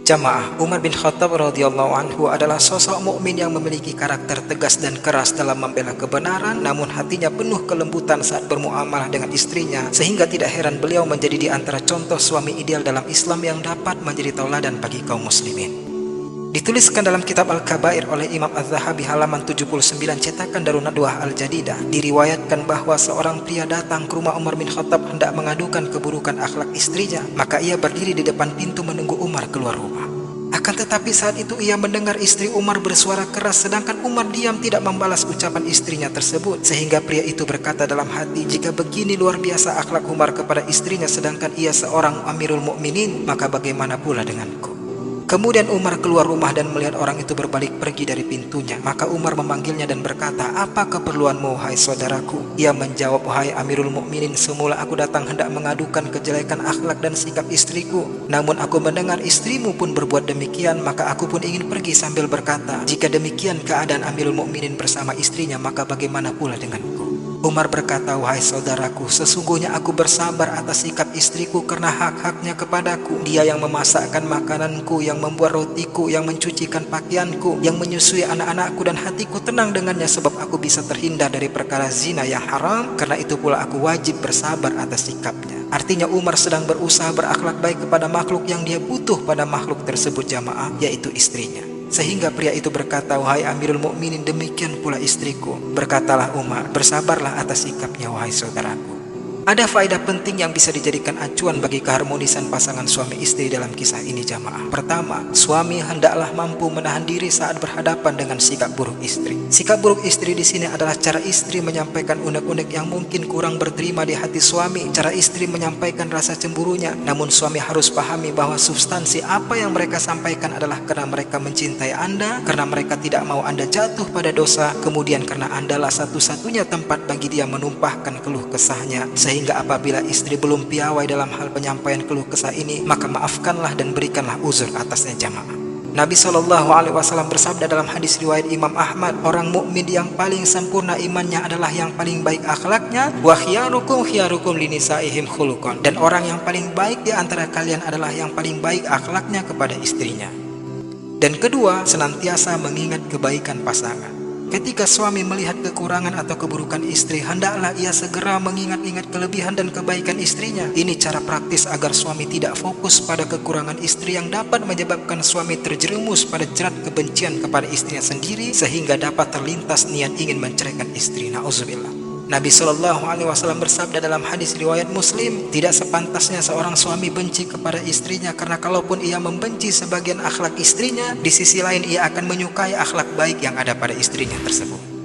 Jamaah, Umar bin Khattab radhiyallahu anhu adalah sosok mukmin yang memiliki karakter tegas dan keras dalam membela kebenaran, namun hatinya penuh kelembutan saat bermuamalah dengan istrinya, sehingga tidak heran beliau menjadi di antara contoh suami ideal dalam Islam yang dapat menjadi tauladan bagi kaum muslimin. Dituliskan dalam kitab Al-Kabair oleh Imam Az-Zahabi halaman 79 cetakan Darun Nadwah Al-Jadidah, diriwayatkan bahwa seorang pria datang ke rumah Umar bin Khattab hendak mengadukan keburukan akhlak istrinya. Maka ia berdiri di depan pintu menunggu Umar keluar rumah. Akan tetapi saat itu ia mendengar istri Umar bersuara keras, sedangkan Umar diam tidak membalas ucapan istrinya tersebut. Sehingga pria itu berkata dalam hati, jika begini luar biasa akhlak Umar kepada istrinya sedangkan ia seorang Amirul Mukminin, maka bagaimana pula denganku? Kemudian Umar keluar rumah dan melihat orang itu berbalik pergi dari pintunya. Maka Umar memanggilnya dan berkata, "Apa keperluanmu, hai saudaraku?" Ia menjawab, "Wahai Amirul Mukminin, semula aku datang hendak mengadukan kejelekan akhlak dan sikap istriku. Namun aku mendengar istrimu pun berbuat demikian, maka aku pun ingin pergi sambil berkata, jika demikian keadaan Amirul Mukminin bersama istrinya, maka bagaimana pula denganku?" Umar berkata, "Wahai saudaraku, sesungguhnya aku bersabar atas sikap istriku karena hak-haknya kepadaku. Dia yang memasakkan makananku, yang membuat rotiku, yang mencucikan pakaianku, yang menyusui anak-anakku, dan hatiku tenang dengannya sebab aku bisa terhindar dari perkara zina yang haram. Karena itu pula aku wajib bersabar atas sikapnya." Artinya Umar sedang berusaha berakhlak baik kepada makhluk yang dia butuh pada makhluk tersebut, jamaah, yaitu istrinya. Sehingga pria itu berkata, "Wahai Amirul Mukminin, demikian pula istriku." Berkatalah Umar, "Bersabarlah atas sikapnya, wahai saudaraku." Ada faedah penting yang bisa dijadikan acuan bagi keharmonisan pasangan suami istri dalam kisah ini, jamaah. Pertama, suami hendaklah mampu menahan diri saat berhadapan dengan sikap buruk istri. Sikap buruk istri di sini adalah cara istri menyampaikan unek-unek yang mungkin kurang berterima di hati suami, cara istri menyampaikan rasa cemburunya. Namun suami harus pahami bahwa substansi apa yang mereka sampaikan adalah karena mereka mencintai Anda, karena mereka tidak mau Anda jatuh pada dosa, kemudian karena Andalah satu-satunya tempat bagi dia menumpahkan keluh kesahnya. Sehingga apabila istri belum piawai dalam hal penyampaian keluh kesah ini, maka maafkanlah dan berikanlah uzur atasnya, jamaah. Nabi SAW bersabda dalam hadis riwayat Imam Ahmad, orang mukmin yang paling sempurna imannya adalah yang paling baik akhlaknya. Wa khiyarukum khiyarukum linisaihim khuluqan. Dan orang yang paling baik di antara kalian adalah yang paling baik akhlaknya kepada istrinya. Dan kedua, senantiasa mengingat kebaikan pasangan. Ketika suami melihat kekurangan atau keburukan istri, hendaklah ia segera mengingat-ingat kelebihan dan kebaikan istrinya. Ini cara praktis agar suami tidak fokus pada kekurangan istri yang dapat menyebabkan suami terjerumus pada jerat kebencian kepada istrinya sendiri, sehingga dapat terlintas niat ingin menceraikan istri. Nauzubillah. Nabi SAW bersabda dalam hadis riwayat Muslim, tidak sepantasnya seorang suami benci kepada istrinya, karena kalaupun ia membenci sebagian akhlak istrinya, di sisi lain ia akan menyukai akhlak baik yang ada pada istrinya tersebut.